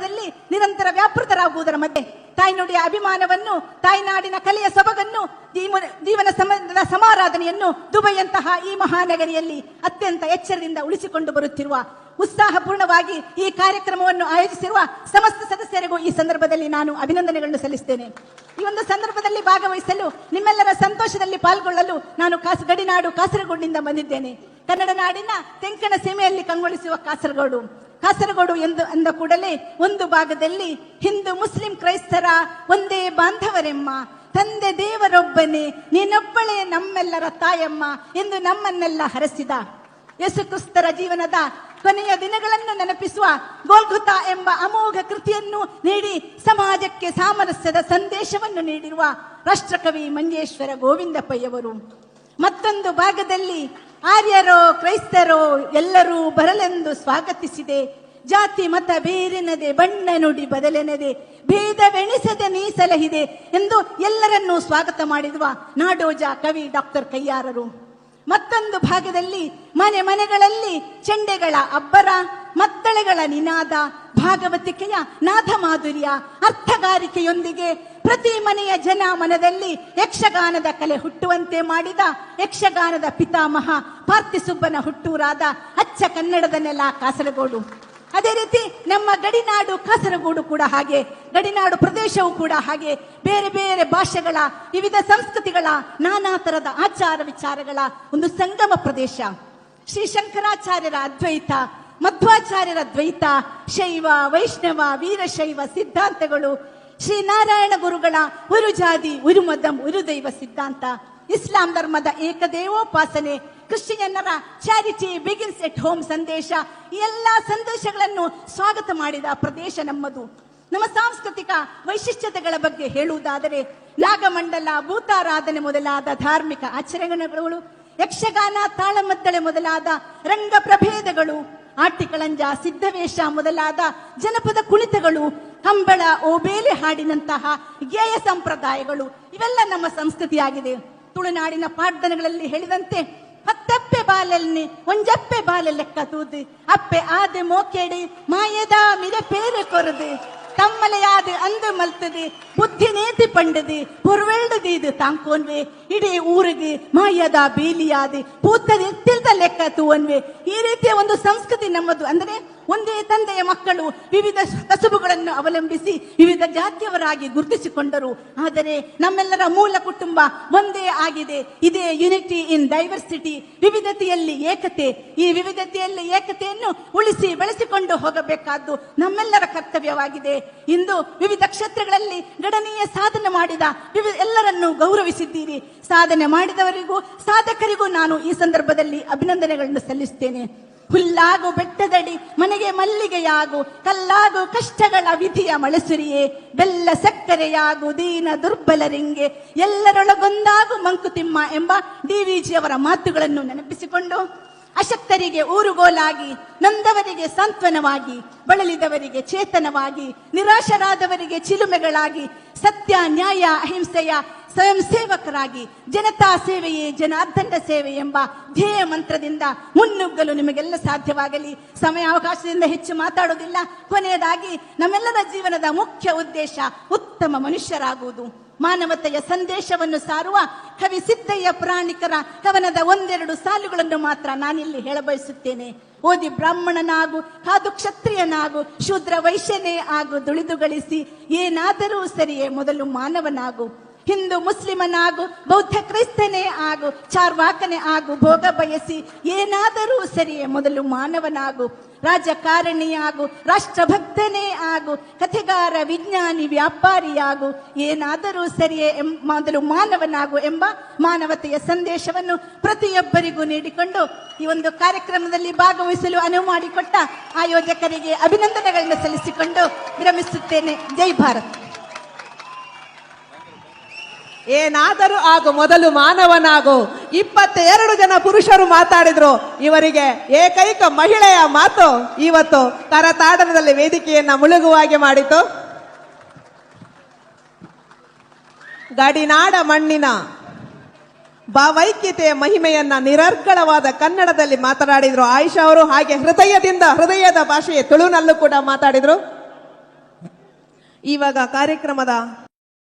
ಸಂದರ್ಭದಲ್ಲಿ ನಿರಂತರ ವ್ಯಾಪೃತರಾಗುವುದರ ಮಧ್ಯೆ ತಾಯ್ನುಡಿಯ ಅಭಿಮಾನವನ್ನು, ತಾಯ್ನಾಡಿನ ಕಲೆಯ ಸೊಬಗನ್ನು, ಜೀವನ ಸಮಾರಾಧನೆಯನ್ನು ದುಬೈಯಂತಹ ಈ ಮಹಾನಗರಿಯಲ್ಲಿ ಅತ್ಯಂತ ಎಚ್ಚರದಿಂದ ಉಳಿಸಿಕೊಂಡು ಬರುತ್ತಿರುವ, ಉತ್ಸಾಹಪೂರ್ಣವಾಗಿ ಈ ಕಾರ್ಯಕ್ರಮವನ್ನು ಆಯೋಜಿಸಿರುವ ಸಮಸ್ತ ಸದಸ್ಯರಿಗೂ ಈ ಸಂದರ್ಭದಲ್ಲಿ ನಾನು ಅಭಿನಂದನೆಗಳನ್ನು ಸಲ್ಲಿಸುತ್ತೇನೆ. ಈ ಒಂದು ಸಂದರ್ಭದಲ್ಲಿ ಭಾಗವಹಿಸಲು, ನಿಮ್ಮೆಲ್ಲರ ಸಂತೋಷದಲ್ಲಿ ಪಾಲ್ಗೊಳ್ಳಲು ನಾನು ಗಡಿನಾಡು ಕಾಸರಗೋಡಿನಿಂದ ಬಂದಿದ್ದೇನೆ. ಕನ್ನಡ ನಾಡಿನ ತೆಂಕಣ ಸೀಮೆಯಲ್ಲಿ ಕಂಗೊಳಿಸುವ ಕಾಸರಗೋಡು ಎಂದು ಅಂದ ಕೂಡಲೇ ಒಂದು ಭಾಗದಲ್ಲಿ ಹಿಂದೂ ಮುಸ್ಲಿಂ ಕ್ರೈಸ್ತರ ಒಂದೇ ಬಾಂಧವರೆಮ್ಮ, ತಂದೆ ದೇವರೊಬ್ಬನೇ, ನೀನೊಬ್ಬಳೇ ನಮ್ಮೆಲ್ಲರ ತಾಯಮ್ಮ ಎಂದು ನಮ್ಮನ್ನೆಲ್ಲ ಹರಸಿದ ಯೇಸು ಕ್ರಿಸ್ತರ ಜೀವನದ ಕೊನೆಯ ದಿನಗಳನ್ನು ನೆನಪಿಸುವ ಗೋಲ್ಗುತಾ ಎಂಬ ಅಮೋಘ ಕೃತಿಯನ್ನು ನೀಡಿ ಸಮಾಜಕ್ಕೆ ಸಾಮರಸ್ಯದ ಸಂದೇಶವನ್ನು ನೀಡಿರುವ ರಾಷ್ಟ್ರಕವಿ ಮಂಜೇಶ್ವರ ಗೋವಿಂದ ಪೈಯವರು. ಮತ್ತೊಂದು ಭಾಗದಲ್ಲಿ ಆರ್ಯರೋ ಕ್ರೈಸ್ತರೋ ಎಲ್ಲರೂ ಬರಲೆಂದು ಸ್ವಾಗತಿಸಿದೆ, ಜಾತಿ ಮತ ಬೇರೆನದೆ, ಬಣ್ಣ ನುಡಿ ಬದಲೆನದೆ, ಭೇದವೆಣಿಸದೆ ನೀ ಸಲಹಿದೆ ಎಂದು ಎಲ್ಲರನ್ನೂ ಸ್ವಾಗತ ಮಾಡಿರುವ ನಾಡೋಜ ಕವಿ ಡಾಕ್ಟರ್ ಕಯ್ಯಾರರು. ಮತ್ತೊಂದು ಭಾಗದಲ್ಲಿ ಮನೆ ಮನೆಗಳಲ್ಲಿ ಚೆಂಡೆಗಳ ಅಬ್ಬರ, ಮದ್ದಳೆಗಳ ನಿನಾದ, ಭಾಗವತಿಕೆಯ ನಾದ ಮಾಧುರ್ಯ, ಅರ್ಥಗಾರಿಕೆಯೊಂದಿಗೆ ಪ್ರತಿ ಮನೆಯ ಜನ ಮನದಲ್ಲಿ ಯಕ್ಷಗಾನದ ಕಲೆ ಹುಟ್ಟುವಂತೆ ಮಾಡಿದ ಯಕ್ಷಗಾನದ ಪಿತಾಮಹ ಪಾರ್ತಿಸುಬ್ಬನ ಹುಟ್ಟೂರಾದ ಅಚ್ಚ ಕನ್ನಡದ ನೆಲ ಕಾಸರಗೋಡು. ಅದೇ ರೀತಿ ನಮ್ಮ ಗಡಿನಾಡು ಕಾಸರಗೋಡು ಕೂಡ ಹಾಗೆ, ಗಡಿನಾಡು ಪ್ರದೇಶವು ಕೂಡ ಹಾಗೆ, ಬೇರೆ ಬೇರೆ ಭಾಷೆಗಳ, ವಿವಿಧ ಸಂಸ್ಕೃತಿಗಳ, ನಾನಾ ತರದ ಆಚಾರ ವಿಚಾರಗಳ ಒಂದು ಸಂಗಮ ಪ್ರದೇಶ. ಶ್ರೀ ಶಂಕರಾಚಾರ್ಯರ ಅದ್ವೈತ, ಮಧ್ವಾಚಾರ್ಯರ ದ್ವೈತ, ಶೈವ ವೈಷ್ಣವ ವೀರಶೈವ ಸಿದ್ಧಾಂತಗಳು, ಶ್ರೀ ನಾರಾಯಣ ಗುರುಗಳ ಉರು ಜಾತಿ ಉರು ಮದಂ ಉರು ದೈವ ಸಿದ್ಧಾಂತ, ಇಸ್ಲಾಂ ಧರ್ಮದ ಏಕದೇವೋಪಾಸನೆ, ಕ್ರಿಶ್ಚಿಯನ್ನರ ಚಾರಿಟಿ ಬಿಗಿನ್ಸ್ ಎಟ್ ಹೋಮ್ ಸಂದೇಶ, ಈ ಎಲ್ಲಾ ಸಂದೇಶಗಳನ್ನು ಸ್ವಾಗತ ಮಾಡಿದ ಪ್ರದೇಶ ನಮ್ಮದು. ನಮ್ಮ ಸಾಂಸ್ಕೃತಿಕ ವೈಶಿಷ್ಟ್ಯತೆಗಳ ಬಗ್ಗೆ ಹೇಳುವುದಾದರೆ ನಾಗಮಂಡಲ, ಭೂತಾರಾಧನೆ ಮೊದಲಾದ ಧಾರ್ಮಿಕ ಆಚರಣೆಗಳು, ಯಕ್ಷಗಾನ, ತಾಳಮದ್ದಳೆ ಮೊದಲಾದ ರಂಗ ಪ್ರಭೇದಗಳು, ಆಟಿಕಳಂಜ, ಸಿದ್ಧವೇಷ ಮೊದಲಾದ ಜನಪದ ಕುಣಿತಗಳು, ಕಂಬಳ, ಓಬೇಲೆ ಹಾಡಿನಂತಹ ಗೇಯ ಸಂಪ್ರದಾಯಗಳು, ಇವೆಲ್ಲ ನಮ್ಮ ಸಂಸ್ಕೃತಿಯಾಗಿದೆ. ತುಳುನಾಡಿನ ಪಾಡ್ದನಗಳಲ್ಲಿ ಹೇಳಿದಂತೆ ಹತ್ತಪ್ಪೆ ಬಾಲಲ್ನಿ ಒಂಜಪ್ಪೆ ಬಾಲ ಲೆಕ್ಕ ತೂದು, ಅಪ್ಪೆ ಆದೆ ಮೋಕೆಡಿ ಮಾಯದ ಮಿರೆ ಪೇರೆ ಕೊರದು, ತಮ್ಮಲೆಯಾದ ಅಂದು ಮಲ್ತದೆ ಬುದ್ಧಿ ನೇತಿ ಪಂಡದು ಪೊರ್ವೆಳ್ದದು ತಾಂಕೋನ್ವೆ, ಇಡೀ ಊರಿಗೆ ಮಾಯದ ಬೇಲಿಯಾದೆ ಪೂತದ ಎತ್ತಿಲ್ದ ಲೆಕ್ಕ ತೂವನ್ವೆ. ಈ ರೀತಿಯ ಒಂದು ಸಂಸ್ಕೃತಿ ನಮ್ಮದು. ಅಂದರೆ ಒಂದೇ ತಂದೆಯ ಮಕ್ಕಳು ವಿವಿಧ ಕಸುಬುಗಳನ್ನು ಅವಲಂಬಿಸಿ ವಿವಿಧ ಜಾತಿಯವರಾಗಿ ಗುರುತಿಸಿಕೊಂಡರು. ಆದರೆ ನಮ್ಮೆಲ್ಲರ ಮೂಲ ಕುಟುಂಬ ಒಂದೇ ಆಗಿದೆ. ಇದೇ ಯುನಿಟಿ ಇನ್ ಡೈವರ್ಸಿಟಿ, ವಿವಿಧತೆಯಲ್ಲಿ ಏಕತೆ. ಈ ವಿವಿಧತೆಯಲ್ಲಿ ಏಕತೆಯನ್ನು ಉಳಿಸಿ ಬೆಳೆಸಿಕೊಂಡು ಹೋಗಬೇಕಾದ್ದು ನಮ್ಮೆಲ್ಲರ ಕರ್ತವ್ಯವಾಗಿದೆ. ಇಂದು ವಿವಿಧ ಕ್ಷೇತ್ರಗಳಲ್ಲಿ ಗಣನೀಯ ಸಾಧನೆ ಮಾಡಿದ ಎಲ್ಲರನ್ನೂ ಗೌರವಿಸಿದ್ದೀರಿ. ಸಾಧನೆ ಮಾಡಿದವರಿಗೂ ಸಾಧಕರಿಗೂ ನಾನು ಈ ಸಂದರ್ಭದಲ್ಲಿ ಅಭಿನಂದನೆಗಳನ್ನು ಸಲ್ಲಿಸುತ್ತೇನೆ. ಹುಲ್ಲಾಗು ಬೆಟ್ಟದಡಿ ಮನೆಗೆ ಮಲ್ಲಿಗೆಯಾಗು, ಕಲ್ಲಾಗು ಕಷ್ಟಗಳ ವಿಧಿಯ ಮಳೆಸುರಿಯೇ, ಬೆಲ್ಲ ಸಕ್ಕರೆಯಾಗು ದೀನ ದುರ್ಬಲರಿಂಗೆ, ಎಲ್ಲರೊಳಗೊಂದಾಗು ಮಂಕುತಿಮ್ಮ ಎಂಬ DVG ಅವರ ಮಾತುಗಳನ್ನು ನೆನಪಿಸಿಕೊಂಡು, ಅಶಕ್ತರಿಗೆ ಊರುಗೋಲಾಗಿ, ನೊಂದವರಿಗೆ ಸಾಂತ್ವನವಾಗಿ, ಬಳಲಿದವರಿಗೆ ಚೇತನವಾಗಿ, ನಿರಾಶರಾದವರಿಗೆ ಚಿಲುಮೆಗಳಾಗಿ, ಸತ್ಯ ನ್ಯಾಯ ಅಹಿಂಸೆಯ ಸ್ವಯಂ ಸೇವಕರಾಗಿ, ಜನತಾ ಸೇವೆಯೇ ಜನಾರ್ದನ ಸೇವೆ ಎಂಬ ಧ್ಯೇಯ ಮಂತ್ರದಿಂದ ಮುನ್ನುಗ್ಗಲು ನಿಮಗೆಲ್ಲ ಸಾಧ್ಯವಾಗಲಿ. ಸಮಯಾವಕಾಶದಿಂದ ಹೆಚ್ಚು ಮಾತಾಡೋದಿಲ್ಲ. ಕೊನೆಯದಾಗಿ ನಮ್ಮೆಲ್ಲರ ಜೀವನದ ಮುಖ್ಯ ಉದ್ದೇಶ ಉತ್ತಮ ಮನುಷ್ಯರಾಗುವುದು. ಮಾನವತೆಯ ಸಂದೇಶವನ್ನು ಸಾರುವ ಕವಿ ಸಿದ್ದಯ್ಯ ಪುರಾಣಿಕರ ಕವನದ ಒಂದೆರಡು ಸಾಲುಗಳನ್ನು ಮಾತ್ರ ನಾನಿಲ್ಲಿ ಹೇಳಬಯಸುತ್ತೇನೆ. ಓದಿ ಬ್ರಾಹ್ಮಣನಾಗು, ಕಾದು ಕ್ಷತ್ರಿಯನಾಗು, ಶೂದ್ರ ವೈಶ್ಯನೇ ಆಗು, ದುಳಿದು ಗಳಿಸಿ ಏನಾದರೂ ಸರಿಯೇ ಮೊದಲು ಮಾನವನಾಗು. ಹಿಂದೂ ಮುಸ್ಲಿಮನಾಗು, ಬೌದ್ಧ ಕ್ರೈಸ್ತನೇ ಆಗು, ಚಾರ್ವಾಕನೇ ಆಗು, ಭೋಗ ಬಯಸಿ ಏನಾದರೂ ಸರಿಯೇ ಮೊದಲು ಮಾನವನಾಗು. ರಾಜಕಾರಣಿಯಾಗು, ರಾಷ್ಟ್ರಭಕ್ತನೇ ಆಗು, ಕಥೆಗಾರ, ವಿಜ್ಞಾನಿ, ವ್ಯಾಪಾರಿಯಾಗು, ಏನಾದರೂ ಸರಿಯೇ ಮೊದಲು ಮಾನವನಾಗು ಎಂಬ ಮಾನವತೆಯ ಸಂದೇಶವನ್ನು ಪ್ರತಿಯೊಬ್ಬರಿಗೂ ನೀಡಿಕೊಂಡು ಈ ಒಂದು ಕಾರ್ಯಕ್ರಮದಲ್ಲಿ ಭಾಗವಹಿಸಲು ಅನುವು ಮಾಡಿಕೊಟ್ಟ ಆಯೋಜಕರಿಗೆ ಅಭಿನಂದನೆಗಳನ್ನು ಸಲ್ಲಿಸಿಕೊಂಡು ವಿರಮಿಸುತ್ತೇನೆ. ಜೈ ಭಾರತ್. ಏನಾದರೂ ಆಗು ಮೊದಲು ಮಾನವನಾಗು. 22 ಜನ ಪುರುಷರು ಮಾತಾಡಿದ್ರು. ಇವರಿಗೆ ಏಕೈಕ ಮಹಿಳೆಯ ಮಾತು ಇವತ್ತು ಕರತಾಡನದಲ್ಲಿ ವೇದಿಕೆಯನ್ನ ಮುಳುಗುವಾಗೆ ಮಾಡಿತು. ಗಡಿನಾಡ ಮಣ್ಣಿನ ಭಾವೈಕ್ಯತೆಯ ಮಹಿಮೆಯನ್ನ ನಿರರ್ಗಳವಾದ ಕನ್ನಡದಲ್ಲಿ ಮಾತನಾಡಿದ್ರು ಆಯಿಷಾ ಅವರು. ಹಾಗೆ ಹೃದಯದ ಭಾಷೆಯ ತುಳುನಲ್ಲೂ ಕೂಡ ಮಾತಾಡಿದ್ರು. ಇವಾಗ ಕಾರ್ಯಕ್ರಮದ